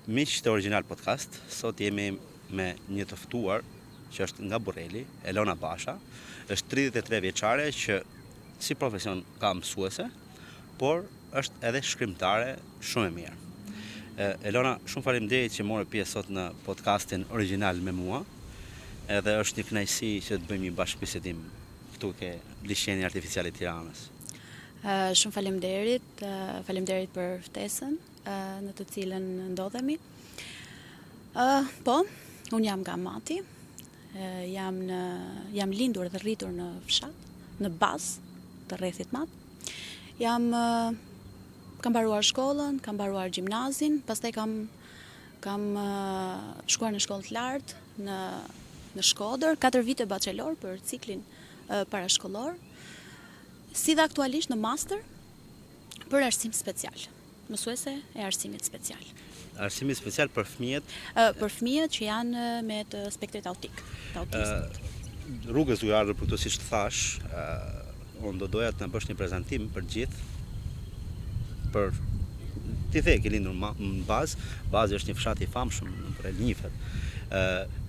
Miq të Original Podcast, sot jemi me një të ftuar që është nga Burreli, Elona Basha, është 33 vjeçare që si profesion ka mësuese, por është edhe shkrimtare shumë e mirë. Elona, shumë faleminderit që morë pjesë sot në podcastin Original me mua, edhe është një kënaqësi që të bëjmë një bashkëbisedim këtu ke Liçeni Artificial i Tiranës. Shumë faleminderit për ftesën në të cilën ndodhemi. Unë jam nga Mati, jam lindur dhe rritur në fshat, në bazë të rrethit Mat. Kam mbaruar shkollën, kam mbaruar gjimnazin, pastaj kam shkuar në shkollë të lartë në Shkodër, 4 vite bachelor për ciklin parashkollor, si dhe aktualisht në master për arsim special, mësuese e arsimit special. Arsimi special për fëmijët? Për fëmijët që janë me të spektrit autik, të autizmit. Rrugës duke ardhur për këto, siç të thash, unë do doja të na bësh një prezantim për gjithë, për ti the ke lindur në bazë është një fshat i famshëm për Elnifet.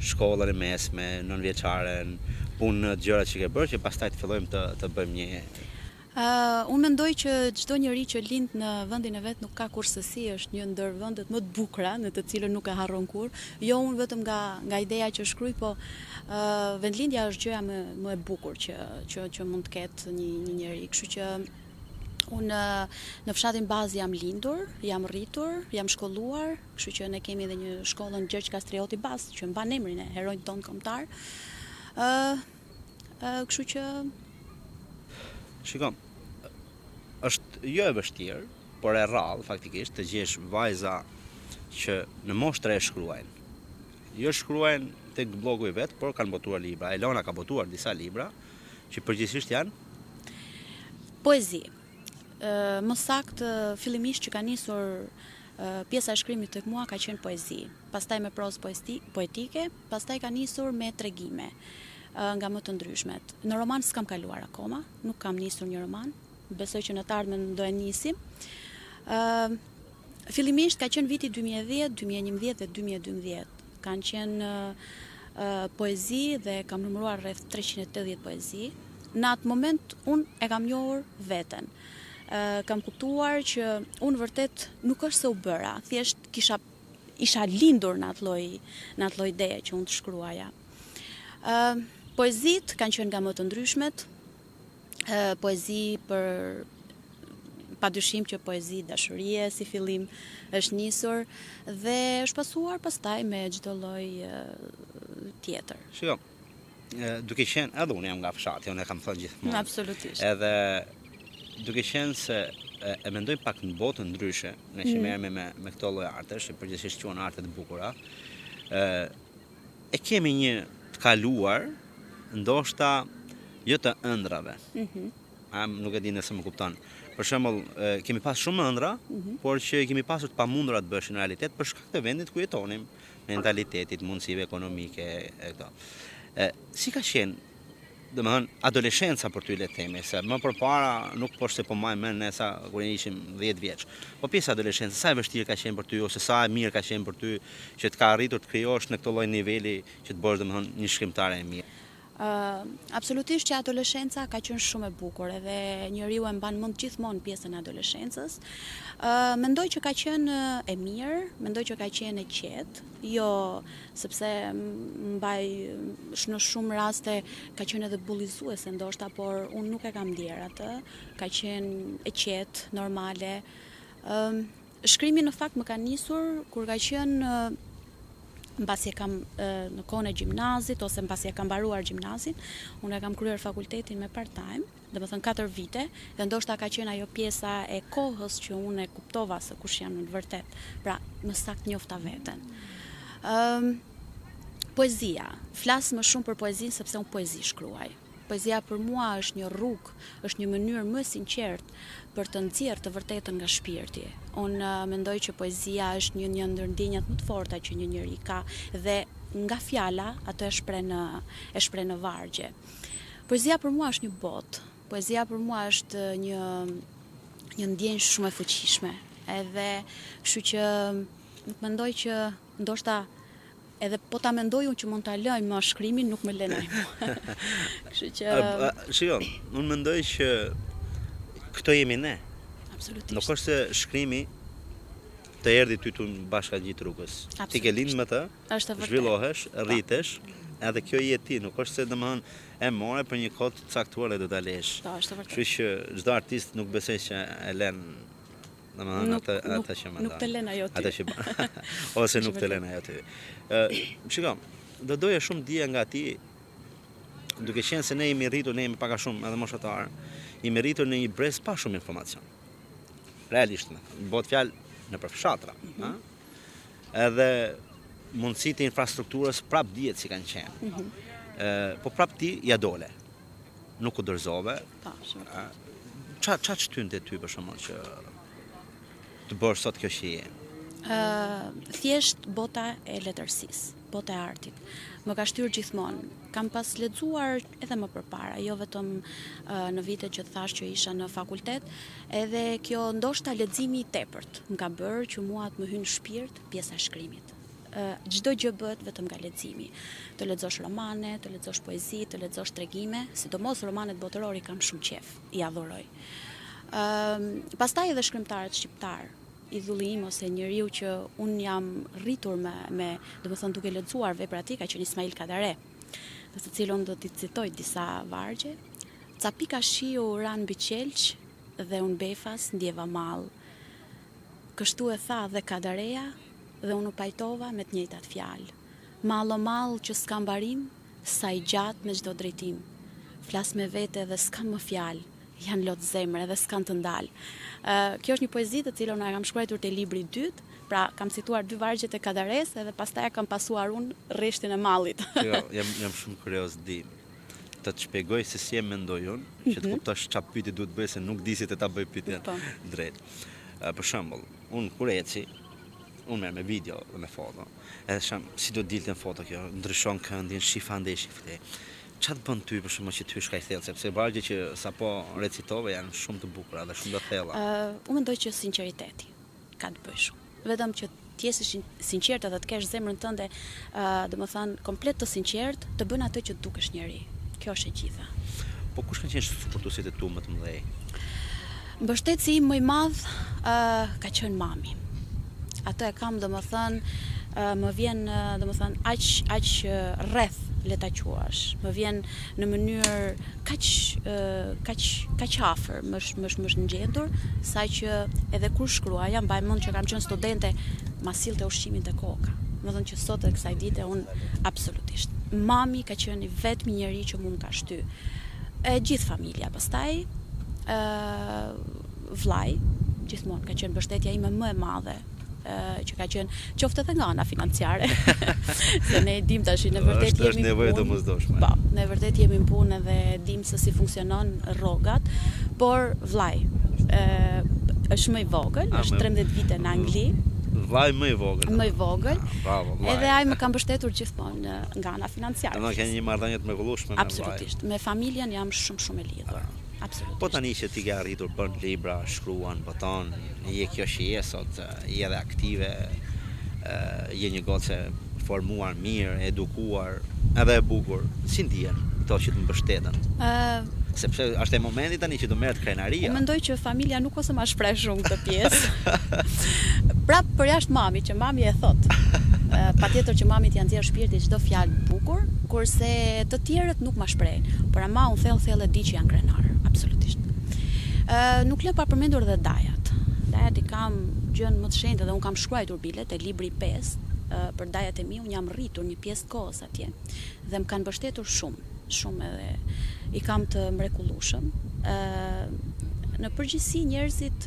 Shkollën e mesme, 9 vjeçaren, punë gjëra që ke bërë që pastaj të fillojmë të bëjmë një. Unë mendoj që çdo njeri që lind në vendin e vet nuk ka kurrësi, është një ndër vendet më të bukura në të cilën nuk e harron kurrë. Jo unë vetëm nga ideja që shkruaj, po vendlindja është gjëja më e bukur që mund të ketë një njeri. Kështu që unë në fshatin bazë jam lindur, jam rritur, jam shkolluar, kështu që ne kemi edhe një shkollën Gjergj Kastrioti Bas, që mban emrin e heronjt tonë kombëtar. Kështu që Shikom, është jo e vështirë, por e rrallë faktikisht të gjesh vajza që në moshë të re shkruajnë. Jo shkruajnë tek blogu i vet, por kanë botuar libra. Elona ka botuar disa libra që përgjithsisht janë poezi. Më saktë, fillimisht që ka nisur pjesa e shkrimit tek mua ka qenë poezi, pastaj me prozë poetike, pastaj ka nisur me tregime nga më të ndryshmet. Në roman s'kam kaluar akoma, nuk kam nisur një roman, besoj që në të ardhmen do e nisim. Fillimisht ka qenë viti 2010, 2011 dhe 2012. Kanë qenë poezi dhe kam numëruar rreth 380 poezi. Në atë moment unë e kam njohur veten. Kam kuptuar që unë vërtet nuk është se u bëra, thjesht isha lindur në atë lloj ideje që unë të shkruaja. Poezit kanë qenë nga më të ndryshmet, poezi për padyshim që poezi dashurie si fillim është nisur dhe është pasuar pastaj me çdo lloj tjetër. Shiko, duke qenë edhe unë jam nga fshati, unë e kam thënë gjithmonë. Absolutisht. Edhe duke qenë se e mendoj pak në botë ndryshe, ne që merremi me këto lloj artesh, që përgjithsisht quhen arte të bukura, e kemi një të kaluar, ndoshta jo të ëndrave. Nuk e di nëse më kupton. Për shembull, kemi pas shumë ëndra, por që kemi pasur të pamundura të bësh në realitet për shkak të vendit ku jetonim, mentalitetit, mundësive ekonomike e këto. Si ka qenë, domethënë, adoleshenca për ty, le të themi, se më përpara nuk po se po mbaj mend nesa kur ishim 10 vjeç. Po pjesa e adoleshencës, sa e vështirë ka qenë për ty ose sa e mirë ka qenë për ty që të ka arritur të krijosh në këtë lloj niveli që të bësh domethënë një shkrimtare e mirë? Absolutisht që adoleshenca ka qenë shumë e bukur edhe njeriu e mban mend gjithmonë pjesën e adoleshencës. Mendoj që ka qenë e mirë, mendoj që ka qenë e qetë, jo sepse mbaj në shumë raste ka qenë edhe bullizuese ndoshta, por unë nuk e kam ndier atë, ka qenë e qetë, normale. Shkrimi në fakt më ka nisur kur ka qenë mbasi e kam në kohën e gjimnazit ose mbasi e kam mbaruar gjimnazin, unë e kam kryer fakultetin me part-time, domethënë 4 vite, dhe ndoshta ka qenë ajo pjesa e kohës që unë e kuptova se kush jam në të vërtet. Pra, më saktë njofta veten. Poezia, flas më shumë për poezinë sepse unë poezi shkruaj. Poezia për mua është një rrugë, është një mënyrë më sinqert për të nxjerrë të vërtetën nga shpirti. Unë mendoj që poezia është një ndër ndjenjat më të forta që një njeri ka dhe nga fjala ato e shpreh në vargje. Poezia për mua është një botë. Poezia për mua është një ndjenjë shumë e fuqishme. Edhe kështu që Nuk mendoj që ndoshta edhe po ta mendoj unë që mund ta lëj më shkrimin, nuk më lënoj mua. Kështu që Shiko, unë mendoj që këto jemi ne. absolutisht. Nuk është se shkrimi të erdhi ty të bashkangjitë rrugës. Ti ke lind me të, Është vërtet. zhvillohesh, rritesh, edhe kjo je ti, nuk është se domethënë e more për një kohë të caktuar dhe do ta lesh. Po, është vërtet. Kështu që çdo artist nuk besoj që e lën domethënë ata që mendon. Nuk të lën ajo ty. Ata që ose nuk të lën ajo ty. Shiko, do doja shumë dija nga ti, duke qenë se ne jemi rritur, ne jemi pak a shumë edhe moshatar, jemi rritur në një brez pa shumë informacion. Realisht, bëhet fjalë në për fshatra, edhe mundësitë e infrastrukturës prap dihet si kanë qenë. Po prap ti ja dole. Nuk u dorëzove. Po, shumë. Ça shtynte ty për shkakun që të bësh sot kjo që je? Thjesht bota e letërsisë, bota e artit. Më ka shtyr gjithmonë. Kam pas lexuar edhe më përpara, jo vetëm në vitet që thash që isha në fakultet, edhe kjo ndoshta leximi i tepërt më ka bërë që mua të më hynë në shpirt pjesa e shkrimit. Çdo gjë bëhet vetëm nga leximi. Të lexosh romane, të lexosh poezi, të lexosh tregime, sidomos romanet botëror i kam shumë qef, i adhuroj. Pastaj edhe shkrimtarët shqiptar, idhulli im ose njeriu që un jam rritur me domethënë duke lexuar vepra e tij, ka qenë Ismail Kadare, të cilën do t'i citoj disa vargje. Ca pika shiu ran mbi qelç dhe un befas ndjeva mall. Kështu e tha dhe Kadareja dhe unë u pajtova me të njëjtat fjalë. Mall o mall që s'ka mbarim, sa i gjatë me çdo drejtim. Flas me vete dhe s'kam më fjalë, janë lot zemre dhe s'kan të ndalë. Kjo është një poezi të cilën e kam shkruar te libri i dytë, pra kam cituar 2 vargjet e Kadares edhe pastaj e kam pasuar unë rreshtin e mallit. Jo, jam shumë kurioz di. Të të shpjegoj se si e mendoj unë, që të kuptosh çfarë pyetje duhet bëj se nuk di si të ta bëj pyetjen Po. drejt. Për shembull, unë kur eci, unë merr me video dhe me foto. Edhe si do dilte në foto kjo, ndryshon këndin, shif ande shifte. Ç'a të bën ty për shembull që ty shkaj thellë, sepse vargjet që sapo recitove janë shumë të bukura dhe shumë të thella. Unë mendoj që sinqeriteti ka të bëjë shumë. Vetëm që të jesh sinqert dhe të kesh zemrën tënde, domethënë komplet të sinqert, të bën atë që dukesh njeri. Kjo është e gjitha. Po kush kanë qenë suportuesit e tu më të mëdhej? Mbështetësi im më i madh ka qenë mami. Atë e kam domethënë më vjen domethënë aq rreth le ta quash. Më vjen në mënyrë kaq afër, më ngjendur, saqë edhe kur shkruaja, mbaj mend që kam qenë studente, ma sillte ushqimin te koka. Më thënë që sot e kësaj dite unë absolutisht. Mami ka qenë i vetmi njeri që mund ka shty. E gjithë familja, pastaj vllai, gjithmonë ka qenë mbështetja ime më e madhe, që ka qenë qoftë edhe nga ana financiare. Se ne dim tash në vërtet jemi është nevojë domosdoshme. Po, në vërtet jemi në punë dhe dim se si funksionon rrogat, por vllai është më i vogël, është 13 vite në Angli. Vllai më i vogël. Më i vogël. Bravo, vllai. Edhe ai më ka mbështetur gjithmonë nga ana financiare. Domethënë kanë një marrëdhënie të mrekullueshme me vllai. Absolutisht. Me familjen jam shumë e lidhur. Absolutisht. Po tani që ti ke arritur bën libra, shkruan, boton, je kjo që je sot, je edhe aktive, je një gocë formuar mirë, edukuar, edhe e bukur. Si ndihen këto që të mbështeten? Sepse është e momenti tani që do merret krenaria. Unë mendoj që familja nuk ose ma shpreh shumë këtë pjesë. Prap përjashtë mami, që mami e thot. Patjetër që mamit janë nxjerr shpirti çdo fjalë bukur, kurse të tjerët nuk ma shprehin. Por ama unë thellë e di që janë krenar, absolutisht. Nuk lë pa përmendur edhe Dajat. Dajat i kam gjën më të shenjtë dhe unë kam shkruar bile te libri 5 për Dajat e mi, unë jam rritur një pjesë të kohës atje dhe më kanë mbështetur shumë edhe i kam të mrekullueshëm. Në përgjithësi njerëzit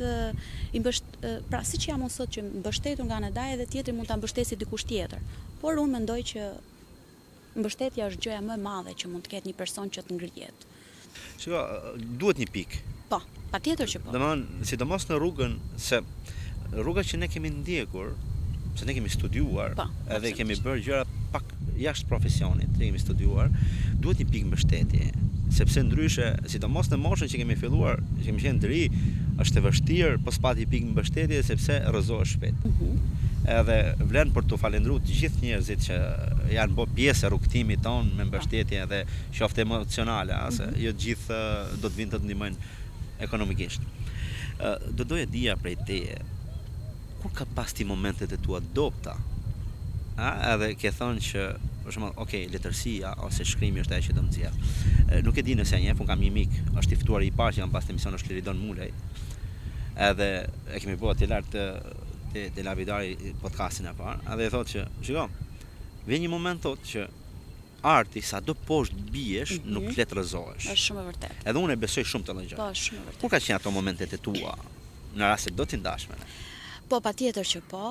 pra siç jam unë sot që mbështetur nga ana Daja dhe tjetri mund ta mbështesë dikush tjetër. Por unë mendoj që mbështetja është gjëja më e madhe që mund të ketë një person që të ngrihet. Shiko, duhet një pikë. Po, patjetër që po. Domethënë, sidomos në rrugën se rruga që ne kemi ndjekur, se ne kemi studiuar, edhe kemi bërë gjëra pak jashtë profesionit, ne kemi studiuar, duhet një pikë mbështetje. sepse ndryshe, sidomos në moshën që kemi filluar, që kemi qenë të ri, është e vështirë po s'pati pikë mbështetje sepse rrëzohesh shpejt. Edhe vlen për t'u falendruar të gjithë njerëzit që janë bë pjesë e rrugtimit ton me mbështetje edhe qoftë emocionale, se jo të gjithë do të vinë të ndihmojnë ekonomikisht. Do doja dija prej teje, kur ka pas ti momentet e tua dopta? Edhe ke thonë që për shembull, okay, letërsia ose shkrimi është ajo që do më nxjerr. Nuk e di nëse një fun kam një mik, është i ftuar i parë që kam pas në emision, është Liridon Mulej. Edhe e kemi bërë atë lart te Lavidari podcastin e parë, edhe e thotë që, shiko, vjen një moment thotë që arti sa do poshtë biesh, nuk le të rrëzohesh. Është shumë e vërtetë. Edhe unë e besoj shumë të gjë. Po, shumë e vërtetë. Kur ka qenë ato momentet e tua, në rast se do t'i ndash me ne? Po, patjetër që po.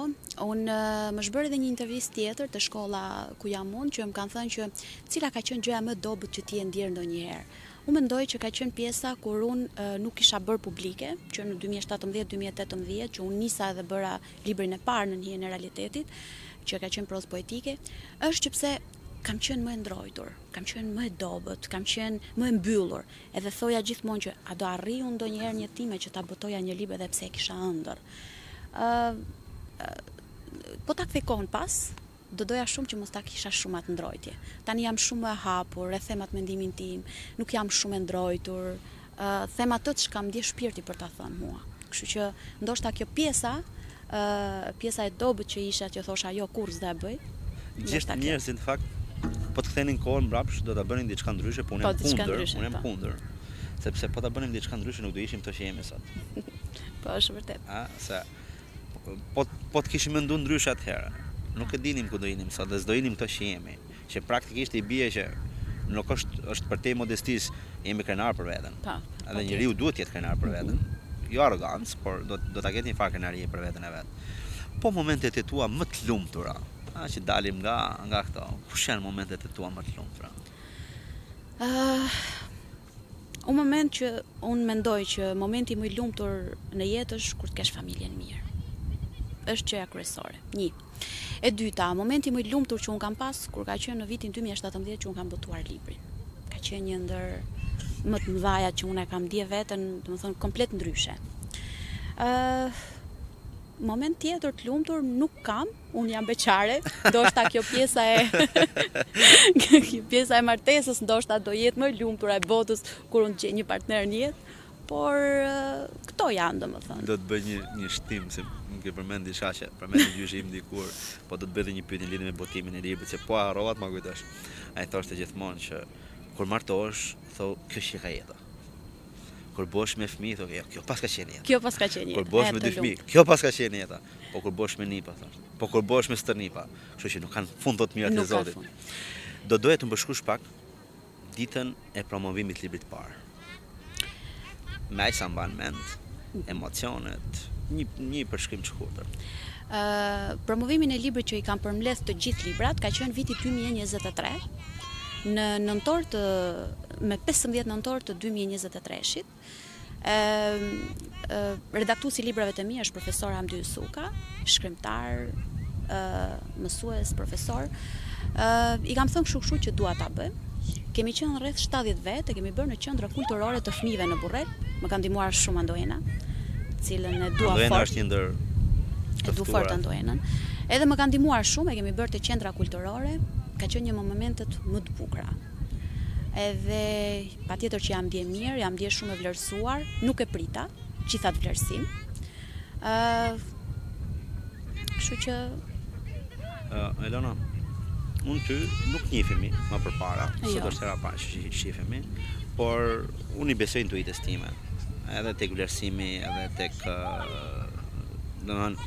Unë më shbër edhe një intervistë tjetër të shkolla ku jam unë, që më kanë thënë që cila ka qenë gjëja më dobët që ti e ndjer ndonjëherë. Unë mendoj që ka qenë pjesa kur unë nuk kisha bërë publike, që në 2017-2018, që unë nisa edhe bëra librin e parë në Hijen e realitetit, që ka qenë prozë poetike, është që pse kam qenë më e ndrojtur, kam qenë më e dobët, kam qenë më e mbyllur, edhe thoja gjithmonë që a do arri unë ndonjëherë një time që ta botoja një libër edhe pse e kisha ëndër. Po ta kthej kohën pas, do doja shumë që mos ta kisha shumë atë ndrojtje. Tani jam shumë e hapur, e them atë mendimin tim, nuk jam shumë e ndrojtur, them atë që kam ndje shpirti për ta thënë mua. Kështu që ndoshta kjo pjesa e dobët që isha që thosha jo kurrë s'do e bëj. Gjithë njerëzit në fakt po të kthenin kohën mbrapsht do ta bënin diçka ndryshe, po unë jam kundër. Sepse po ta bënim diçka ndryshe nuk do ishim këto që jemi sot. Po është vërtet. Se po të kishim menduar ndryshe atëherë. Nuk e dinim ku do jenim sot, dhe s'do jenim këto që jemi. Që praktikisht i bie që nuk është për te modestisë, jemi krenar për veten. Edhe njeriu duhet të jetë krenar për veten. Jo arrogancë, por do ta ketë një farë krenarie për veten e vet. Po momentet e tua më të lumtura, që dalim nga këto. Kush janë momentet e tua më të lumtura? Un moment që unë mendoj që momenti më i lumtur në jetë është kur të kesh familjen mirë. Është gjëja kryesore. 1. E dyta, momenti më i lumtur që unë kam pas kur ka qenë në vitin 2017 që unë kam botuar librin. Ka qenë një ndër më të mëdhaja që unë e kam ndje veten, domethënë komplet ndryshe. Moment tjetër të lumtur nuk kam, unë jam beqare, ndoshta kjo pjesa e martesës ndoshta do jetë më e lumtur e botës kur unë gjej një partner në jetë, por këto janë domethënë. Do të bëj një shtim se më ke përmend diçka që përmend gjyshim dikur, po do të bëj një pyetje lidhur me botimin e librit, se po harrova të ma kujtosh. Ai thoshte gjithmonë që kur martohesh, thou kjo që ka jeta. Kur bosh me fëmijë, thonë, kjo pas ka qenë jeta. Kjo pas ka qenë jeta. Kur bosh me dy fëmijë, kjo pas ka qenë jeta. Po kur bosh me nipa, thonë. Po kur bosh me stërnipa. Kështu që nuk kanë fund të mirat e Zotit. Do doja të më bashkush pak ditën e promovimit të librit të parë. Me ai sa mban mend, emocionet, një përshkrim të shkurtër. Promovimin e librit që i kam përmbledh të gjithë librat ka qenë viti 2023. Në me 15 nëntor të 2023-shit. Redaktuesi i librave të mi është profesor Hamdi Ysuka, shkrimtar, mësues, profesor. I kam thënë kështu që dua ta bëj. Kemi qenë rreth 70 vet, e kemi bërë në qendra kulturore të fëmijëve në Burret. Më ka ndihmuar shumë Andoena, cilën e dua fort. Andoena është një ndër e dua fort Andoenën. Edhe më ka ndihmuar shumë, e kemi bërë te qendra kulturore. Ka qenë një momentet më të bukura. Edhe patjetër që jam ndje mirë, jam ndje shumë e vlerësuar, nuk e prita, gjithat vlerësim. Kështu që Elona, unë ty nuk njihemi më përpara, sot është hera parë që shihemi, por unë i besoj intuitës time, edhe tek vlerësimi, edhe tek domethënë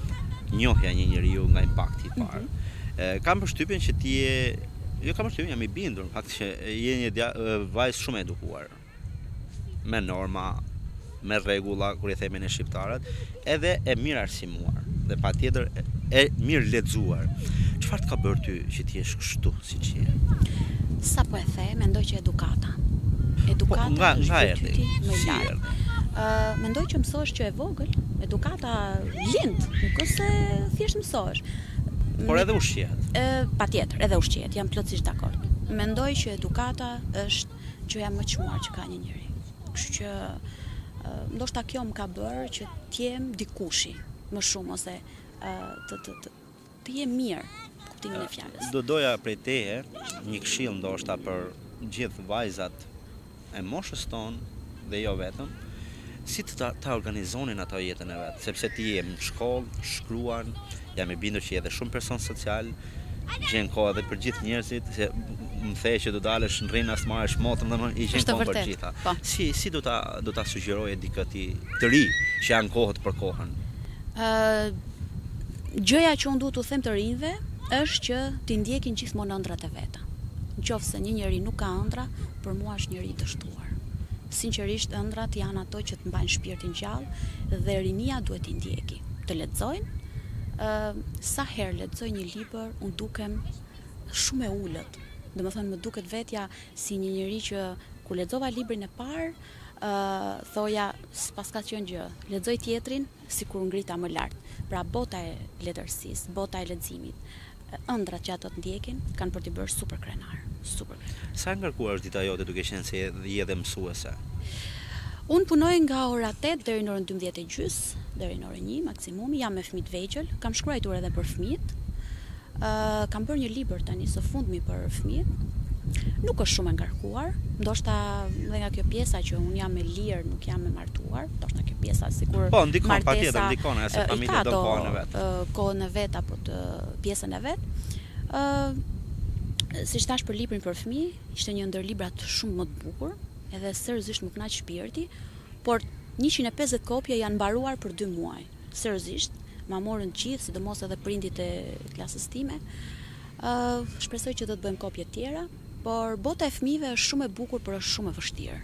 njohja një njeriu nga impakti i parë. Kam përshtypjen që ti jam i bindur, në fakt që je një vajzë shumë e edukuar, me norma, me rregulla, kur i themi ne shqiptarët, edhe e mirë arsimuar, dhe patjetër e mirë lexuar. Çfarë të ka bërë ty që ti je kështu siç je? Sa po e the, mendoj që edukata. Edukata është detyrë më e lartë. Mendoj që mësohesh që e vogël, edukata lind, nuk është se thjesht mësohesh. Por edhe ushqihet. Patjetër, edhe ushqihet, jam plotësisht dakord. Mendoj që edukata është gjëja më çmuar që ka një njeri. Kështu që ndoshta kjo më ka bërë që t'jem dikushi më shumë ose të jem mirë, kuptimin e fjalës. Do doja prej teje një këshill ndoshta për gjithë vajzat e moshës tonë dhe jo vetëm, si ta organizonin ato jetën e vet, sepse ti je në shkollë, shkruan, jam i bindur që je edhe shumë person social, gjen kohë edhe për gjithë njerëzit, se më the që do dalësh në rrinas marrësh motën, domethënë i gjen kohë për gjitha. Po. Si do ta sugjeroje dikë të ri që janë kohët për kohën? Gjëja që unë duhet t'u them të rinjve është që t'i ndjekin gjithmonë ëndrat e veta. Nëse një njeri nuk ka ëndra, për mua është njeri i dështuar. Sinqerisht ëndrat janë ato që të mbajnë shpirtin gjallë dhe rinia duhet t'i ndjeki. Të lexojnë. Sa herë lexoj një libër, unë dukem shumë e ulët. Domethënë më duket vetja si një njeri që kur lexova librin e parë, thoja s'pas ka qenë gjë. Lexoj tjetrin sikur ngrita më lart. Pra bota e letërsisë, bota e leximit, ëndrat që ato të ndjekin kanë për t'i bërë super krenar. Sa ngarkuar është dita jote duke qenë se je edhe mësuese? Unë punoj nga ora 8 deri në orën 12:30, deri në orën 1 maksimumi, jam me fëmijët vegjël, kam shkruar edhe për fëmijët. Kam bërë një libër tani së fundmi për fëmijët. Nuk është shumë e ngarkuar, ndoshta dhe nga kjo pjesa që unë jam e lirë, nuk jam e martuar, ndoshta kjo pjesa sikur po, ndikon patjetër, ndikon se familja do kohën e vet. Kohën e vet apo të pjesën e vet. Si thash për librin për fëmijë, ishte një ndër librat shumë më të bukur, edhe seriozisht më kënaq shpirti, por 150 kopje janë mbaruar për 2 muaj. Seriozisht, ma morën gjithë, sidomos edhe prindit e klasës time. Shpresoj që do të bëjmë kopje tjera, por bota e fëmijëve është shumë e bukur, por është shumë e vështirë,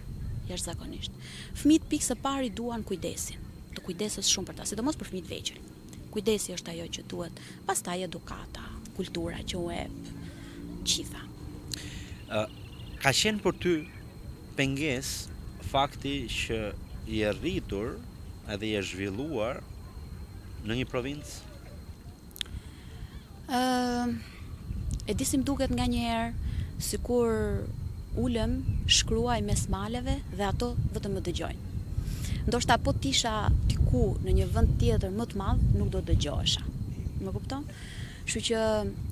jashtëzakonisht. Fëmijët pikë së pari duan kujdesin, të kujdeses shumë për ta, sidomos për fëmijët vegjël. Kujdesi është ajo që duhet, pastaj edukata, kultura që u jep, gjitha. Ka qenë për ty pengesë fakti që je rritur edhe je zhvilluar në një provincë? E di si më duket nganjëherë sikur ulem, shkruaj mes maleve dhe ato vetëm më dëgjojnë. Ndoshta po t'isha diku në një vend tjetër më të madh, nuk do dëgjohesha. Më kupton? Kështu që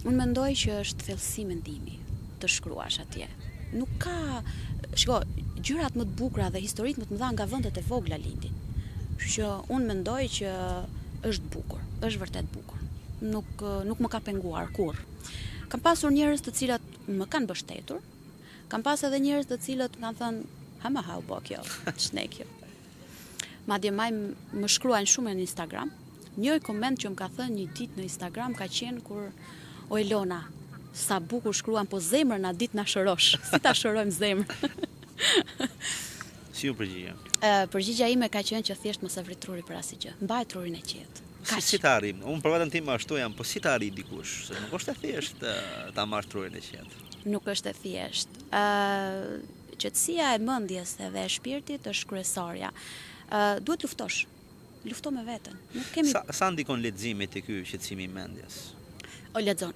unë mendoj që është thellësi mendimi të shkruash atje. Nuk ka, shiko, gjërat më të bukura dhe historitë më të mëdha nga vendet e vogla lindin. Kështu që unë mendoj që është bukur, është vërtet bukur. Nuk më ka penguar kurrë. Kam pasur njerëz të cilat më kanë mbështetur, kam pas edhe njerëz të cilët kanë thënë, ha më hau bo kjo, ç'ne kjo. Madje më shkruajnë shumë në Instagram. Një koment që më ka thënë një ditë në Instagram ka qenë kur o Elona, sa bukur shkruan, po zemrën na ditë na shërosh. Si ta shërojmë zemrën? Si u përgjigje? Përgjigja ime ka qenë që thjesht mos e vrit trurin për asgjë. Mbaj trurin e qetë. Si ta arrim? Unë për vetën tim ashtu jam, po si ta arri dikush? Se nuk është e thjesht ta marrë trurin e qetë. Nuk është e thjesht. Qetësia e mendjes dhe e shpirtit është kryesorja. Duhet luftosh. Lufto me veten. Nuk kemi. Sa ndikon leximi te ky qetësimi i mendjes? O lexon,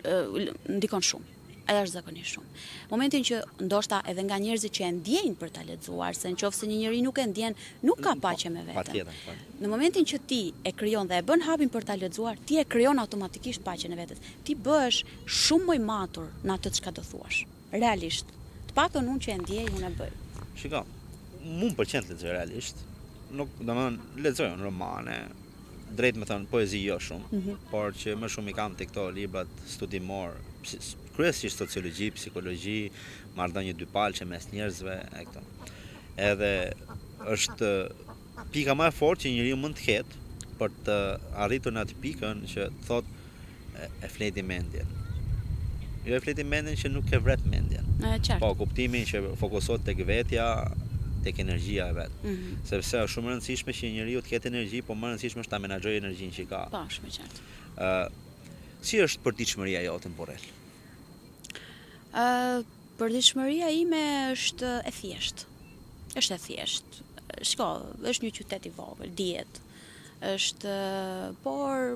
ndikon shumë. Ajo është zakonisht shumë. Momentin që ndoshta edhe nga njerëzit që e ndjejnë për ta lexuar, se nëse një njeri nuk e ndjen, nuk ka paqe me veten. Patjetër. Në momentin që ti e krijon dhe e bën hapin për ta lexuar, ti e krijon automatikisht paqen e vetes. Ti bëhesh shumë më i matur në atë çka do thuash. Realisht. Të paktën unë që e ndjej, unë e bëj. Shiko, mua më pëlqen të lexoj realisht. Nuk, domethënë, lexoj romane, drejt me thënë poezi jo shumë, por që më shumë i kam te këto librat studimor, kryesisht sociologji, psikologji, marrëdhënie dypalçe mes njerëzve e këto. Edhe është pika më e fortë që njeriu mund të ketë për të arritur në atë pikën që thotë e fleti mendjen. Jo e fleti mendjen që nuk e vret mendjen. Po kuptimin që fokusohet tek vetja, tek energjia e vet. Sepse është shumë e rëndësishme që njeriu të ketë energji, por më e rëndësishme është ta menaxhojë energjinë që ka. Po, shumë e qartë. Si është përditshmëria jote në Porrel? Përditshmëria ime është e thjeshtë. Është e thjeshtë. Shiko, është një qytet i vogël, dihet. Është, por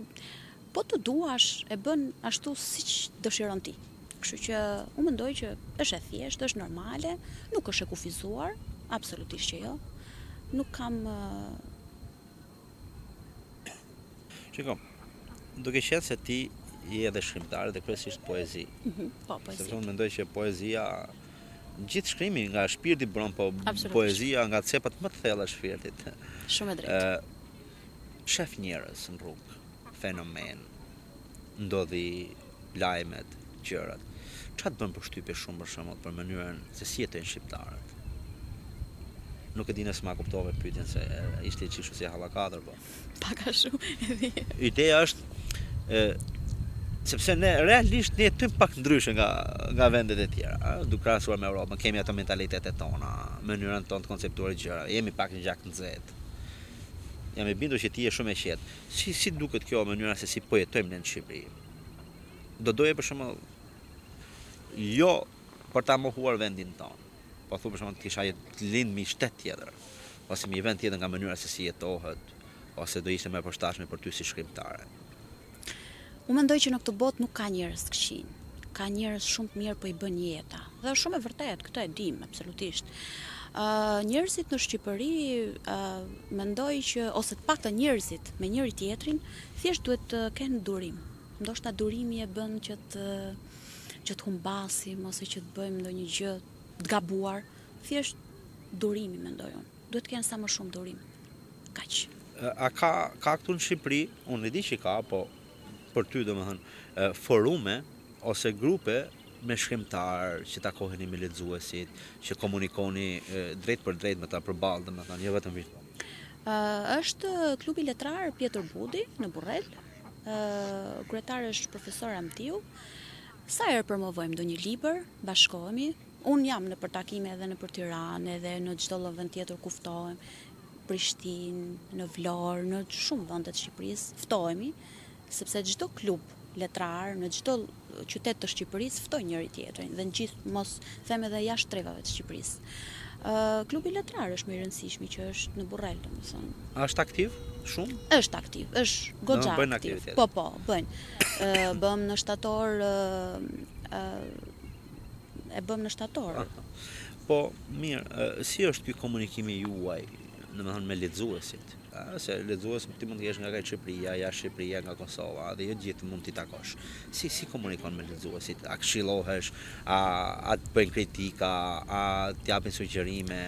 po të duash e bën ashtu siç dëshiron ti. Kështu që unë mendoj që është e thjeshtë, është normale, nuk është e kufizuar, absolutisht që jo. Nuk kam Shiko, duke qenë se ti je edhe shkrimtar dhe kryesisht poezi. po, poezi. Sepse unë mendoj që poezia, gjithë shkrimi nga shpirti bron, po Absolutisht. poezia nga cepat më të thella të shpirtit. Shumë e drejtë. Shef njerëz në rrugë, fenomen, ndodhi lajmet, gjërat. Çfarë të bën përshtypje shumë për shembull për mënyrën se si jetojnë shqiptarët? Nuk e di nëse ma kuptove pyetjen se ishte i çishu si hallakadër, po. Pak a shumë. Ideja është sepse ne realisht ne jetojmë pak ndryshe nga vendet e tjera, duke krahasuar me Europën, kemi ato mentalitetet tona, mënyrën tonë të konceptuarit gjëra, jemi pak në gjak nxehtë. Jam e bindur që ti je shumë e qetë. Si duket kjo mënyra se si po jetojmë ne në Shqipëri? Do doje për shembull jo për ta mohuar vendin tonë, po thu për shembull të kisha lind mi shtet tjetër, ose mi vend tjetër nga mënyra se si jetohet, ose do ishte më e përshtatshme për ty si shkrimtare. Unë mendoj që në këtë botë nuk ka njerëz të këqij. Ka njerëz shumë të mirë po i bën jeta. Dhe është shumë e vërtetë, këtë e dim absolutisht. Njerëzit në Shqipëri mendoj që ose të paktën njerëzit me njëri tjetrin thjesht duhet të kenë durim. Ndoshta durimi e bën që të humbasim ose që të bëjmë ndonjë gjë të gabuar. Thjesht durimi mendoj unë. Duhet të kenë sa më shumë durim. Kaq. A ka këtu në Shqipëri, unë e di që ka, po për ty domethënë forume ose grupe me shkrimtar që takoheni me lexuesit, që komunikoni drejt për drejt me ta përballë, domethënë, jo vetëm virtual. Është klubi letrar Pjetër Budi në Burrel. Kryetari është profesor Amtiu. Sa herë promovojmë ndonjë libër, bashkohemi. Unë jam në takime edhe në Tiranë, edhe në çdo lloj vend tjetër ku ftohem, Prishtinë, në Vlorë, në shumë vende të Shqipërisë, ftohemi, sepse çdo klub letrar në çdo qytet të Shqipërisë ftoj njëri tjetrin dhe në gjithë mos them edhe jashtë trevave të Shqipërisë. Klubi letrar është më i rëndësishmi që është në Burrel, domethënë. Është aktiv shumë? Është aktiv, është goxha Bën aktiv. aktivitet. Po, bëjnë. Bëm në shtator e bëm në shtator. Po, mirë, si është ky komunikimi juaj, domethënë me lexuesit? Se lexues ti mund të jesh nga Shqipëria, jashtë Shqipëria, nga Kosova, dhe jo gjithë mund t'i takosh. Si komunikon me lexuesit? A këshillohesh, a të bëjnë kritika, a t'japin sugjerime?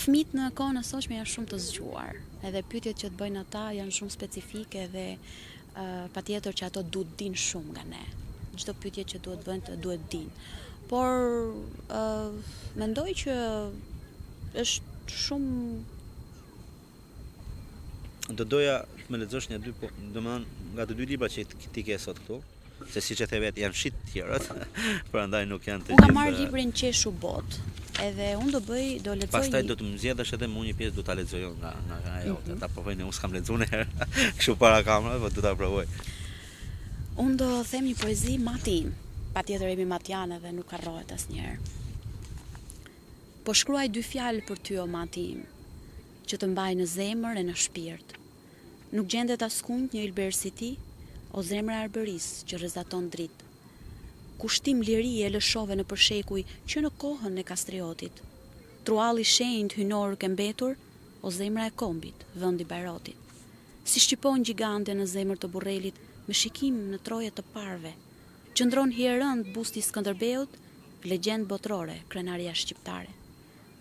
Fëmijët në kohën e sotshme janë shumë të zgjuar, edhe pyetjet që të bëjnë ata janë shumë specifike dhe patjetër që ato duhet dinë shumë nga ne. Çdo pyetje që duhet bëjnë duhet dinë. Por mendoj që është shumë. Do doja të më lexosh një dy, po domethënë nga të dy libra që ti ke sot këtu, se siç e the vetë janë shit të tjerët, prandaj nuk janë të Unë gjithë. kam marrë librin Qeshu Bot, edhe unë do lexoj. Pastaj do të më zgjedhësh edhe më një pjesë, do ta lexoj nga ajo, ta provoj, unë s'kam lexuar një herë, kështu para kamerave, po do ta provoj. Unë do them një poezi mati im, patjetër jemi matjanë dhe nuk harrohet asnjëherë. Po shkruaj dy fjalë për ty o mati im, që të mbaj në zemër e në shpirt. Nuk gjendet askund një ylber si ti, o zemra e arbëris që rrezaton dritë. Kushtim liri e lëshove në përshekuj që në kohën e Kastriotit. Trualli shenjt hynor ke mbetur, o zemra e kombit, vëndi Bajrotit. Si shqipon gjigante në zemër të Burrelit, me shikim në troje të parve. Qëndron hierënd busti Skënderbeut, legjend botrore, krenaria shqiptare.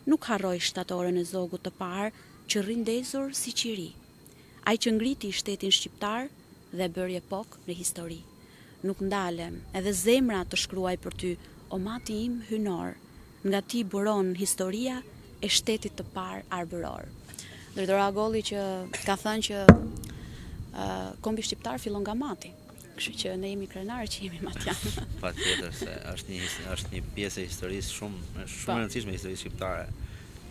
Nuk harroj shtatorën e zogut të parë, që rindezur si qiri. Ai që ngriti shtetin shqiptar dhe bëri epok në histori. Nuk ndalem, edhe zemra të shkruaj për ty, o mati im hynor, nga ti buron historia e shtetit të parë arbëror. Dredora Golli që ka thënë që kombi shqiptar fillon nga mati. Kështu që ne jemi krenarë që jemi matjanë. Patjetër se është një pjesë e historisë shumë e rëndësishme e historisë shqiptare.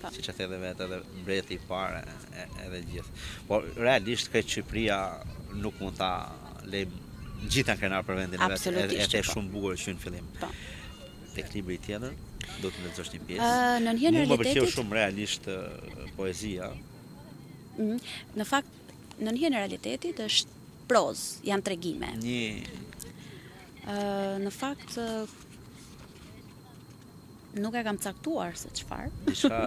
Siç e the edhe vetë, edhe mbreti i parë edhe gjithë. Por realisht këtë Shqipëria nuk mund ta lej gjithë krenar për vendin e vet. Është shumë bukur që në fillim. Tek libri tjetër do të lexosh një pjesë. Në njën realitetit. Më pëlqeu shumë realisht poezia. Në fakt, në njën realitetit është prozë, janë tregime. Në fakt, Nuk e kam caktuar se çfarë. Diçka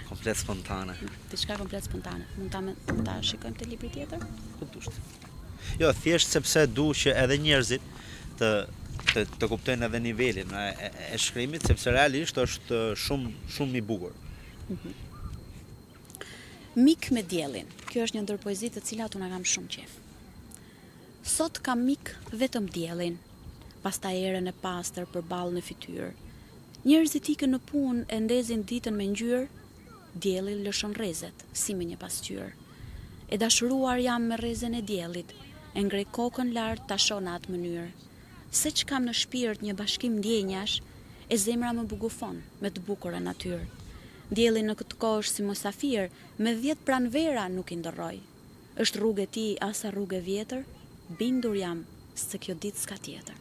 komplet spontane. Diçka komplet spontane. Mund ta shikojmë te libri tjetër? Kuptosh. Jo, thjesht sepse du që edhe njerëzit të kuptojnë edhe nivelin e shkrimit, sepse realisht është shumë i bukur. Mik me diellin. Kjo është një ndër poezitë të cilat unë kam shumë qejf. Sot kam mik vetëm diellin, pastaj erën e pastër përballë në fytyrë. Njerëzit ikën në punë e ndezin ditën me ngjyrë, dielli lëshon rrezet si me një pasqyrë. E dashuruar jam me rrezën e diellit, e ngrej kokën lart ta shoh në atë mënyrë. Se që kam në shpirt një bashkim ndjenjash, e zemra më bugufon me të bukurën natyrë. Dielli në këtë kohë është si mosafir, me 10 pranvera nuk i ndërroj. Është rrugë e tij asa rrugë e vjetër, bindur jam se kjo ditë s'ka tjetër.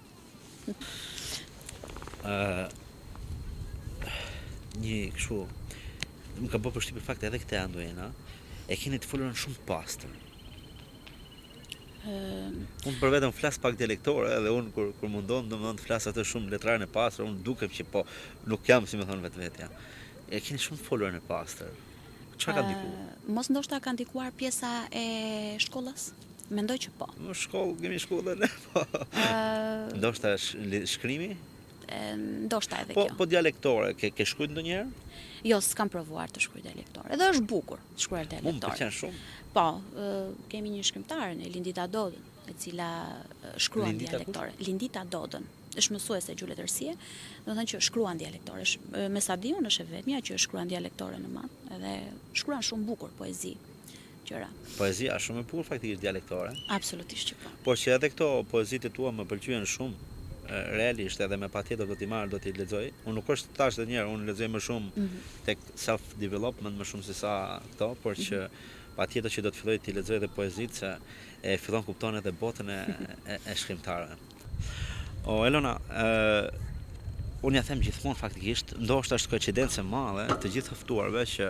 Një kështu, më ka bërë përshtypje fakt edhe këtë Anduena, e keni të folurën shumë pastër. Unë për vetëm flas pak dialektore, edhe unë kur mundon domethënë të flas atë shumë letraren e pastër, unë dukem që po nuk jam si më thon vetvetja. E keni shumë folurën e pastër. Çfarë ka ndikuar? Mos ndoshta ka ndikuar pjesa e shkollës? Mendoj që po. Në shkollë, kemi shkollën, po. Ndoshta shkrimi? Ndoshta edhe kjo. Po dialektore, ke shkruajtur ndonjëherë? Jo, s'kam provuar të shkruaj dialektore. Edhe është bukur të shkruar dialektore. Më pëlqen shumë. Po, kemi një shkrimtare, Lindita Dodën, e cila shkruan dialektore. Lindita Dodën është mësuese gjuhë letërsie, do të thënë që shkruan dialektore. Me sa di unë është e vetmja që shkruan dialektore në mat, edhe shkruan shumë bukur poezi. Gjëra. Poezia është shumë e bukur faktikisht dialektore. Absolutisht që po. Po që edhe këto poezitë tua më pëlqyen shumë. Realisht edhe me patjetër do t'i marr, do t'i lexoj. Unë nuk është tash edhe një herë, unë lexoj më shumë tek self development më shumë se sa këto, por që patjetër që do të filloj t'i lexoj edhe poezitë se e fillon kupton edhe botën e shkrimtarëve. O Elona, unë ja them gjithmonë faktikisht, ndoshta është koincidencë e madhe të gjithë ftuarve që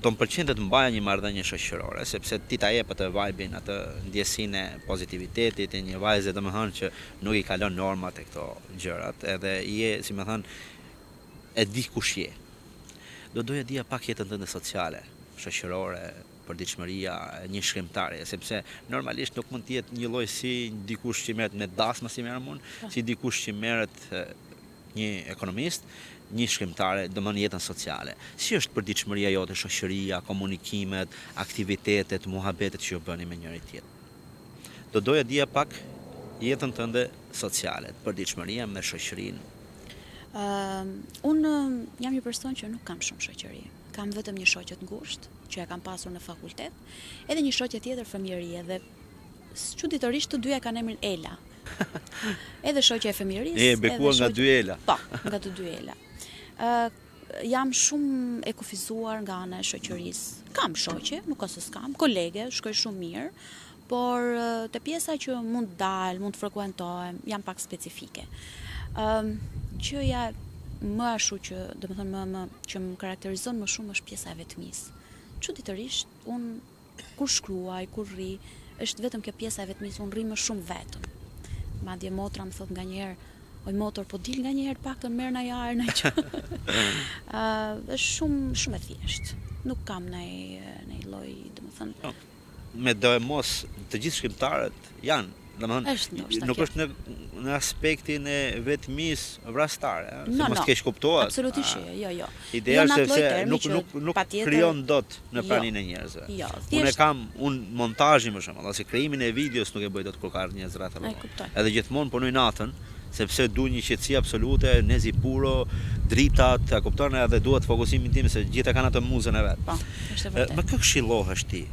do më pëlqen të mbaja një marrëdhënie shoqërore, sepse ti ta jep atë vibe-in, atë ndjesinë e pozitivitetit, e një vajze domethënë që nuk i kalon normat e këto gjërat, edhe je, si më thënë, e di kush je. Do doja dija pak jetën tënde sociale, shoqërore, përditshmëria e një shkrimtare, sepse normalisht nuk mund të jetë një lloj si dikush që merret me dasma si merrem unë, si dikush që merret një ekonomist, një shkrimtare, domethënë jetën sociale. Si është përditshmëria jote, shoqëria, komunikimet, aktivitetet, muhabetet që ju bëni me njëri tjetrin? Do doja dija pak jetën tënde sociale, përditshmëria me shoqërinë. Unë jam një person që nuk kam shumë shoqëri. Kam vetëm një shoqe të ngushtë që ja kam pasur në fakultet, edhe një shoqe tjetër fëmijërie dhe çuditërisht të dyja kanë emrin Ela. Edhe shoqja e fëmijërisë. E bekuar nga dy Ela. Po, nga të dy Ela. Jam shumë e kufizuar nga ana e shoqërisë. Kam shoqe, nuk ka se s'kam, kolege, shkoj shumë mirë, por te pjesa që mund dal, mund të frekuentohem, jam pak specifike. Gjëja më ashtu që, domethënë që më karakterizon më shumë është pjesa e vetmisë. Çuditërisht, unë kur shkruaj, kur rri, është vetëm kjo pjesa e vetmisë, unë rri më shumë vetëm. Madje motra më thot nganjëherë, oj motor, po dil nganjëherë paktën merr ndaj ajër ndaj që. Është shumë e thjeshtë. Nuk kam ndaj lloj, domethënë. Me do e mos të gjithë shkrimtarët janë, domethënë nuk është në aspektin e vetmisë vrastare, se mos keq kuptohet. Absolutisht, jo. Ideja është se nuk krijon dot në praninë e njerëzve. Unë montazhin për shembull, ose krijimin e videos nuk e bëj dot kur ka njerëz rreth rrugë. Edhe gjithmonë punoj natën, sepse du një qetësi absolute, nezi puro, dritat, a kupton, edhe duhet fokusimin tim se gjithë kanë atë muzën e vet. Po, është vërtet. Me kë këshillohesh ti?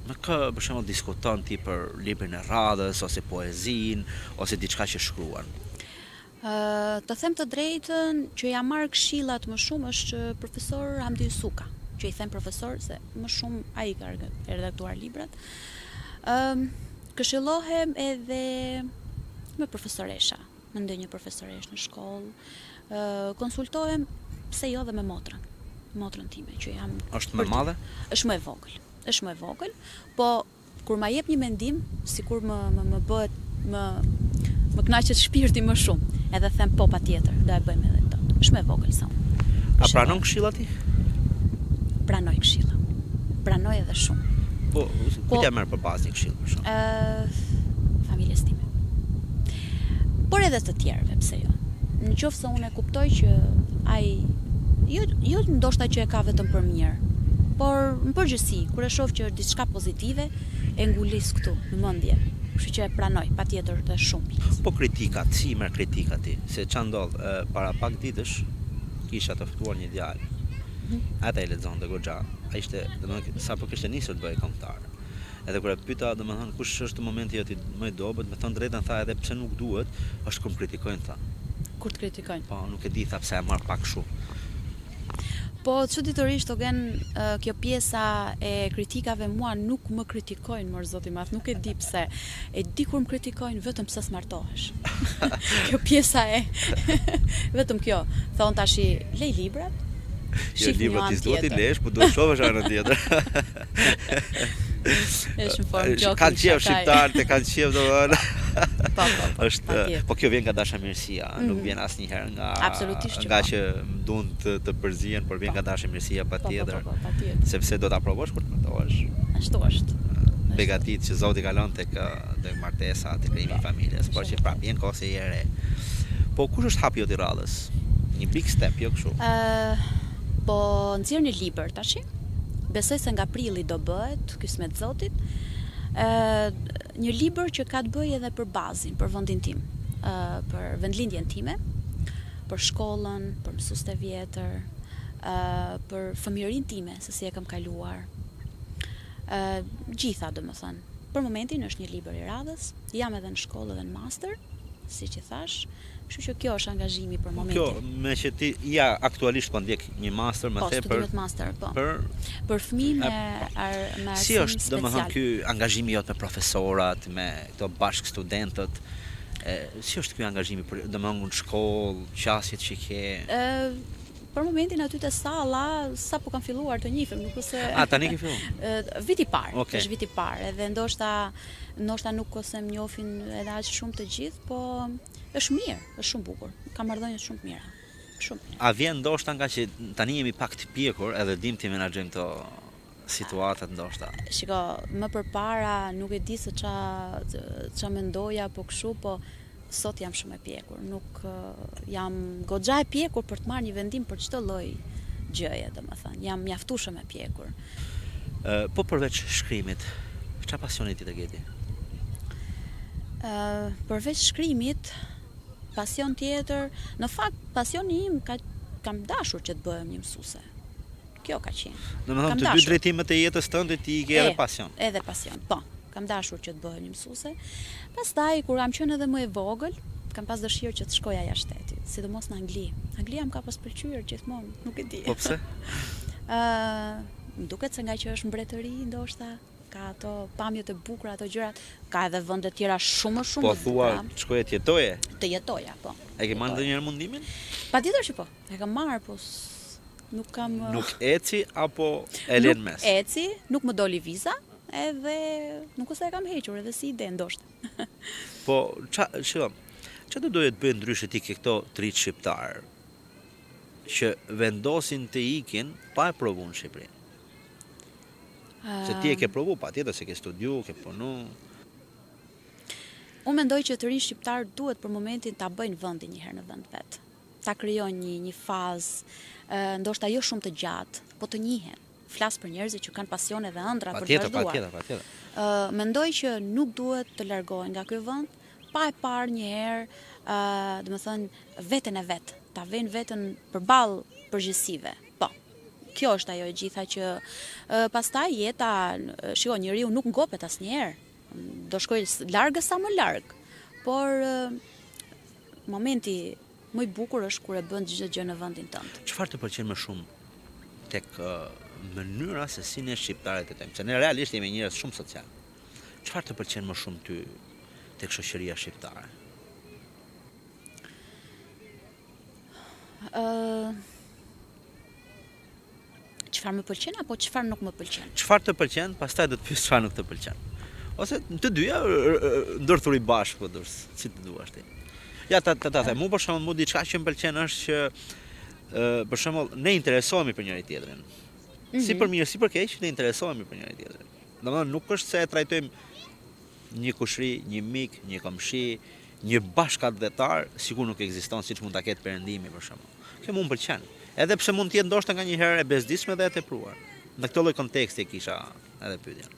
Me kë për shembull diskuton ti për librin e radhës ose poezinë ose diçka që shkruan? Të them të drejtën, që ja marr këshillat më shumë është profesor Hamdi Ysuka, që i them profesor se më shumë ai ka redaktuar librat. Këshillohem edhe me profesoresha, me ndonjë profesoresh në shkollë, konsultohem, pse jo, dhe me motrën time, që jam... Është më madhe? Është më e vogël, po kur ma jep një mendim, sikur më bëhet, më Më kënaqet shpirti më shumë. Edhe them po patjetër, do e bëjmë edhe këtë. Është më e vogël sa unë. A pranon këshilla ti? Pranoj këshilla. Pranoj edhe shumë. Po, kujt ja merr për bazë një këshill për shemb? Familjes time. Por edhe të tjerëve, pse jo? Në qoftë se unë e kuptoj që ai jo ndoshta që e ka vetëm për mirë, por në përgjithësi, kur e shoh që është diçka pozitive, e ngulis këtu në mendje. Kështu që e pranoj patjetër të shumë pjesë. Po kritikat, si i merr kritikat ti? Se ç'a ndodh, para pak ditësh kisha të ftuar një djalë. Ata e lexonte goxha. Ai ishte, domethënë, sapo kishte nisur të bëhej kombëtar. Edhe kur e pyeta, domethënë, kush është momenti joti më i dobët, më thon drejtën, tha edhe pse nuk duhet, është kur më kritikojnë, tha. Kur të kritikojnë? Po, nuk e di, tha, pse e marr pak shumë. Po, çuditërisht Ogen, kjo pjesa e kritikave mua nuk më kritikojnë, mor zoti i madh, nuk e di pse. E di kur më kritikojnë vetëm pse smartohesh. Kjo pjesa e vetëm kjo. Thon tash lej librat. Jo, librat ti s'duhet i lesh, po duhet shohësh anën tjetër. Është në formë gjoki. Kanë qef shqiptar, te kanë qef domethënë. Po. Është, po kjo vjen nga dashamirësia, nuk vjen asnjëherë nga që duan të përzihen, por vjen nga dashamirësia patjetër. Po, patjetër. Sepse do ta provosh kur të martohesh. Ashtu është. Begatit që Zoti kalon tek martesa, tek krijimi i familjes, por që prap vjen kohë e re. Po kush është hapi jot i radhës? Një big step, jo kështu. Po nxjerr një libër tash. Besoj se nga prilli do bëhet, kismet Zotit. Një libër që ka të bëjë edhe për bazin, për vendin tim, për vendlindjen time, për shkollën, për mësuesit e vjetër, për fëmijërinë time, se si e kam kaluar. Gjitha, domethënë. Për momentin është një libër i radhës. Jam edhe në shkollë edhe në master, siç i thash. Kështu që kjo është angazhimi për momentin. Kjo, me që ti ja aktualisht po ndjek një master, më the për master, po. Për fëmijë me arsim si është special. domethënë ky angazhimi jot me profesorat, me këto bashk studentët? Si është ky angazhimi për domethënë në shkollë, qasjet që ke? Për momentin aty te salla, sa po kam filluar të njihem, nuk është se tani ke filluar? Viti i parë, okay. Është viti i parë, edhe ndoshta nuk ose më njohin edhe aq shumë të gjithë, po është mirë, është shumë bukur. Ka marrëdhënie shumë të mira. Shumë. A vjen ndoshta nga që tani jemi pak të pjekur edhe dim të menaxhojmë këto situatat ndoshta? Shiko, më përpara nuk e di se ça mendoja apo kështu, po sot jam shumë e pjekur. Nuk jam goxha e pjekur për të marrë një vendim për çdo lloj gjëje, domethënë. Jam mjaftueshëm e pjekur. Po përveç shkrimit, çfarë pasioni ti të ke ti? Përveç shkrimit, pasion tjetër, në fakt pasioni im kam dashur që të bëhem një mësuese. Kjo ka qenë. Domethënë të dy drejtimet e jetës tënde ti ke edhe pasion. Edhe pasion, po. Kam dashur që të bëhem një mësuese. Pastaj kur kam qenë edhe më e vogël, kam pas dëshirë që të shkoja jashtë shtetit, sidomos në Angli. Anglia më ka pas pëlqyer gjithmonë, nuk e di. Po pse? Më duket se nga që është mbretëri, ndoshta ka ato pamjet e bukura, ato gjërat, ka edhe vende të tjera shumë të bukura. Po thua shkoje të jetoje? Të jetoja, po. E ke marrë ndonjëherë mundimin? Patjetër që po. E kam marrë, po nuk kam. Nuk eci apo e lën mes? Nuk eci, nuk më doli viza, edhe nuk ose e kam hequr edhe si ide ndoshta. Po ç'a do doje të bëjë ndryshe ti ke këto trit shqiptar që vendosin të ikin pa e provuar në Shqipëri? Se ti e ke provu, patjetër se ke studiu, ke punu. Unë mendoj që të rinë shqiptar duhet për momentin ta bëjnë vendin një herë në vend vet. Ta krijojnë një fazë, ndoshta jo shumë të gjatë, po të njihen. Flas për njerëzit që kanë pasione dhe ëndra për të vazhduar. Patjetër. Mendoj që nuk duhet të largohen nga ky vend pa e parë një herë, domethënë veten e vet, ta vënë veten përballë përgjegjësive. Kjo është ajo e gjitha që pastaj jeta, shiko, njeriu nuk ngopet asnjëherë. Do shkojë larg sa më larg. Por momenti më i bukur është kur e bën çdo gjë në vendin tënd. Çfarë të pëlqen më shumë tek mënyra se si ne shqiptarët jetojmë? Se ne realisht jemi njerëz shumë social. Çfarë të pëlqen më shumë ty tek shoqëria shqiptare? Çfarë më pëlqen apo çfarë nuk më pëlqen? Çfarë të pëlqen, pastaj do të pyes çfarë nuk të pëlqen. Ose të dyja ndërthuri bashkë, po si të duash ti. Ja ta them, mu për shembull, mu diçka që më pëlqen është që për shembull ne interesohemi për njëri tjetrin. Si për mirë, si për keq, ne interesohemi për njëri tjetrin. Domethënë nuk është se e trajtojmë një kushri, një mik, një komshi, një bashkëdhetar, sikur nuk ekziston siç mund ta ketë perëndimi për shembull. Kjo mua më pëlqen. Edhe pse mund të jetë ndoshta nganjëherë e bezdisme dhe e tepruar. Në këtë lloj konteksti kisha edhe pyetjen.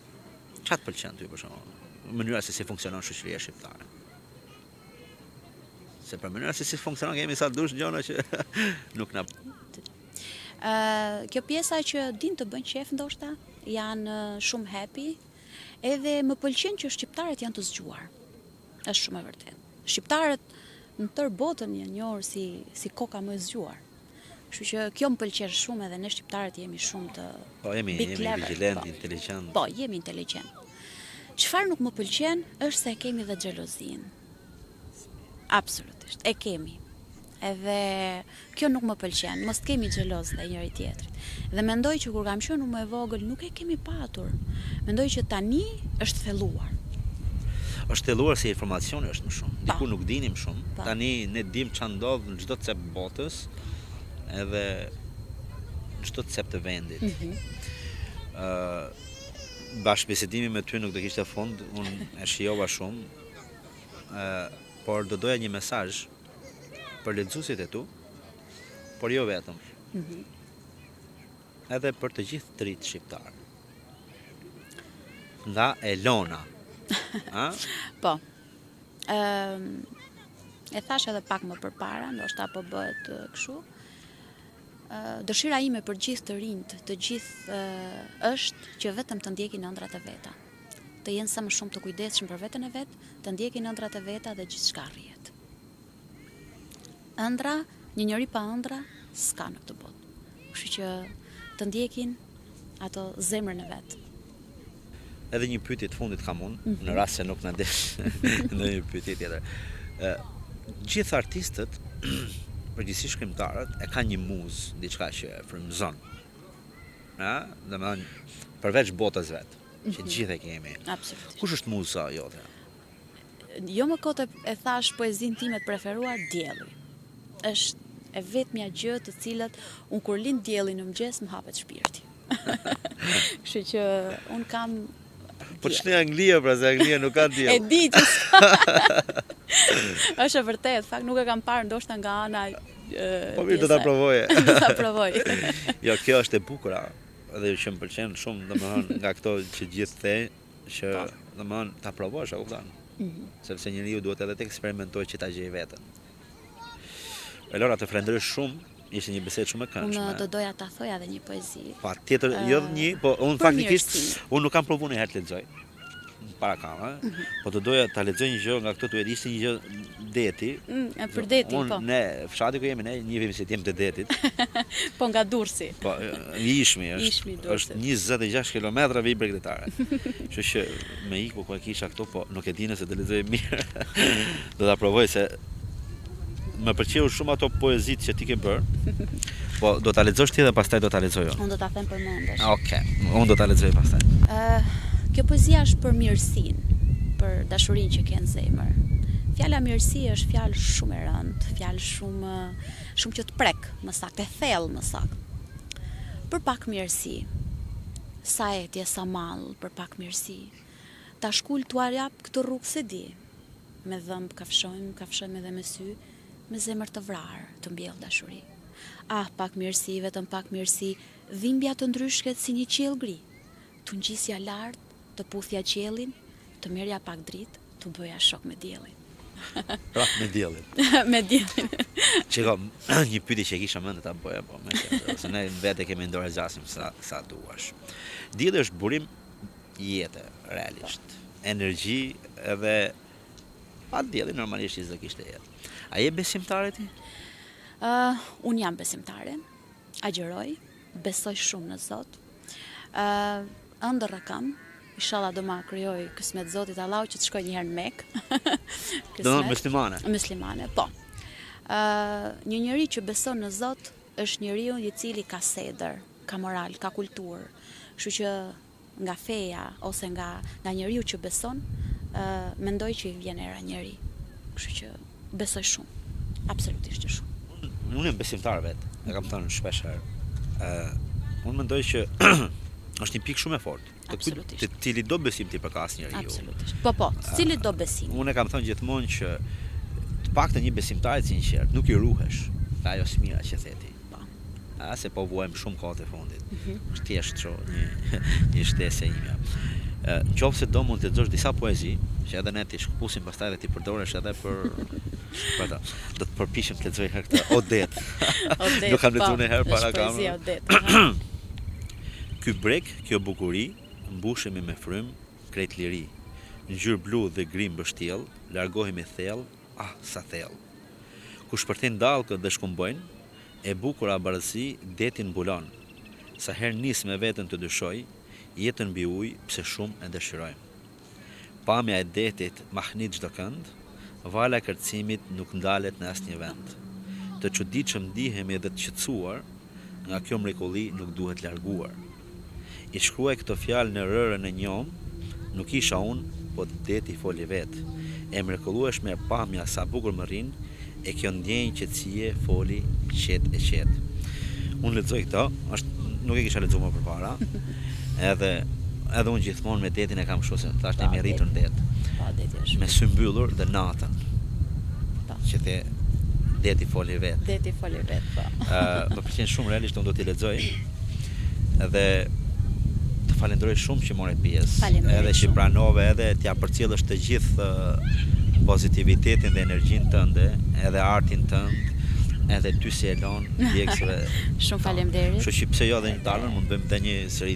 Çfarë të pëlqen ty për shembull? Mënyra se si funksionon shoqëria shqiptare. Se për mënyra se si funksionon kemi sa dush gjona që nuk na. Kjo pjesa që din të bën qef ndoshta, janë shumë happy, edhe më pëlqen që shqiptarët janë të zgjuar. Është shumë e vërtetë. Shqiptarët në tërë botën janë njohur si koka më e zgjuar. Kështu që kjo më pëlqen shumë edhe ne shqiptarët jemi shumë të jemi vigjilent, inteligjent. Po, jemi inteligjent. Çfarë nuk më pëlqen është se kemi dhe xhelozin. Absolutisht, e kemi. Edhe kjo nuk më pëlqen, mos kemi xheloz ndaj njëri tjetrit. Dhe mendoj që kur kam qenë më e vogël nuk e kemi patur. Mendoj që tani është thelluar. Është thelluar se informacioni është më shumë. Diku nuk dinim shumë. Tani ne dim ç'a ndodh në çdo cep botës, edhe në çdo cep të vendit. Bashkëbisedimi me ty nuk do kishte fund, unë e shijova shumë, por do doja një mesazh për lexuesit e tu, por jo vetëm. Edhe për të gjithë trit shqiptar. Nga Elona. Po. E thash edhe pak më përpara, ndoshta po bëhet kështu. Dëshira ime për gjithë të rinjt, të gjithë është që vetëm të ndjekin ëndrat e veta. Të jenë sa më shumë të kujdesshëm për veten e vet, të ndjekin ëndrat e veta dhe gjithçka rrihet. Ëndra, një njeri pa ëndra s'ka në këtë botë. Kështu që të ndjekin ato zemrën e vet. Edhe një pyetje të fundit kam unë, në rast se nuk na desh ndonjë pyetje tjetër. Gjithë artistët, përgjithsisht shkrimtarët, e kanë një muzë, diçka që e frymëzon. Domethënë, përveç botës vet, që gjithë e kemi. Absolutisht. Kush është muza jote? Jo më kot e thash poezinë time të preferuar, dielli. Është e vetmja gjë të cilët unë kur lind dielli në mëngjes më hapet shpirti. Kështu që unë kam Po ç'në Anglia, pra se Anglia nuk ka diell. E di që është e vërtet, fakt nuk e kam parë ndoshta nga ana Po mirë, do ta provoje. Do ta provoj. Jo, kjo është e bukur, edhe që më pëlqen shumë, domethënë nga këto që gjithë the që domethënë ta provosh, e kupton? Sepse njeriu duhet edhe të eksperimentojë që ta gjejë veten. Elora, të falenderoj shumë. Ishte një bisedë shumë e këndshme. Unë do doja ta thoja edhe një poezi. Patjetër, jo një, po unë faktikisht unë nuk kam provuar një herë të lexoj. Para kam, po do doja ta lexoj një gjë nga këto tu ishte një gjë deti. Për detin, po. Ne fshati ku jemi ne, njihemi se jemi të detit. Po nga Durrësi. Po, Ishmi është 26 kilometra vi bregdetare. Kështu që me iku ku kisha këtu, po nuk e di nëse të lexoj mirë. Do ta provoj se më pëlqeu shumë ato poezitë që ti ke bërë. Po do ta lexosh ti dhe pastaj do ta lexoj unë. Unë do ta them përmendesh. Okej, unë do ta lexoj pastaj. Kjo poezia është për mirësinë, për dashurinë që ke në zemër. Fjala mirësi është fjalë shumë e rëndë, fjalë shumë që të prek, më saktë, e thellë më saktë. Për pak mirësi. Sa etje, sa mall, për pak mirësi. Ta shkul t'u jap këtë rrugë se di. Me dhëmb kafshojmë edhe me sy. Me zemër të vrarë, të mbjell dashuri. Pak mirësi, vetëm pak mirësi, dhimbja të ndryshket si një qiell gri. Të ngjisja lart, të puthja qiellin, të merrja pak dritë, të bëja shok me diellin. Pra me diellin. Me diellin. Çka një pyetje që kisha mend ta bëja, po më thënë, se ne vetë kemi dorë zgjasim sa duash. Dielli është burim jete, realisht. Energji edhe pa dielli normalisht s'do kishte jetë. A je besimtare ti? Unë jam besimtare, agjeroj, besoj shumë në Zot. Ëndërra kam, inshallah do ma krijoj kismet Zotit Allahu që të shkoj një herë në Mekë. Do muslimane. Muslimane, po. Një njeri që beson në Zot është njeriu i cili ka sedër, ka moral, ka kulturë. Kështu që nga feja ose nga njeriu që beson, mendoj që i vjen era njeri. Kështu që besoj shumë. Absolutisht që shumë. Unë jam besimtar vetë, e kam thënë shpesh herë. Unë mendoj që është një pikë shumë e fortë. Të cili do besim ti përkas njeriu. Absolutisht. Po, cili do besim. Unë e kam thënë gjithmonë që të paktën një besimtar i sinqert nuk i ruhesh nga ajo smira që theti. Se po vuajmë shumë kohët e fundit. Është thjesht një shtesë ime. Nëse do mund të lexosh disa poezi, që edhe ne ti shkëpusim pastaj dhe ti përdoresh edhe për ato. Do të përpiqem të lexoj herë këtë Odet. Nuk kam lexuar një herë para kamerës. Ky breg, kjo bukuri, mbushemi me frym, krejt liri. Ngjyrë blu dhe gri mbështjell, largohemi thellë, sa thellë. Ku shpërthen dallkët dhe shkumbojnë, e bukur abarësi detin mbulon. Sa herë nis me veten të dyshoj, jetën mbi ujë pse shumë e dëshiroj. Pamja e detit mahnit çdo kënd, vala e kërcimit nuk ndalet në asnjë vend. Të çuditshëm ndihemi dhe të qetësuar, nga kjo mrekulli nuk duhet larguar. I shkruaj këto fjalë në rërën e njom, nuk isha unë, po deti foli vet. E mrekullueshme pamja sa bukur më rrin, e kjo ndjenjë qetësie foli qet e qet. Unë lexoj këto, nuk e kisha lexuar më përpara. Edhe unë gjithmonë me detin e kam kështu se thashë ne rritur në det. Me sy mbyllur dhe natën. Që the deti foli vet. Deti foli vet, po. Më pëlqen shumë realisht, unë do t'i lexoj. Edhe të falenderoj shumë që more pjesë. Edhe që pranove edhe t'ja përcjellësh të gjithë pozitivitetin dhe energjinë tënde, edhe artin tënd, edhe ty si Elon, djegësve. Shumë faleminderit. Kështu që pse jo edhe një talën, mund bëjmë edhe një seri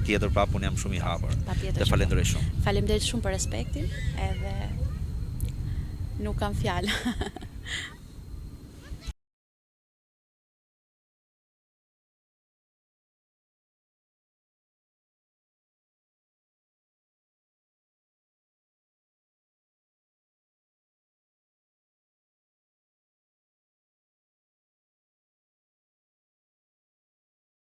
tjetër prapë, unë jam shumë i hapur. Dhe falenderoj shumë. Faleminderit shumë për respektin, edhe nuk kam fjalë.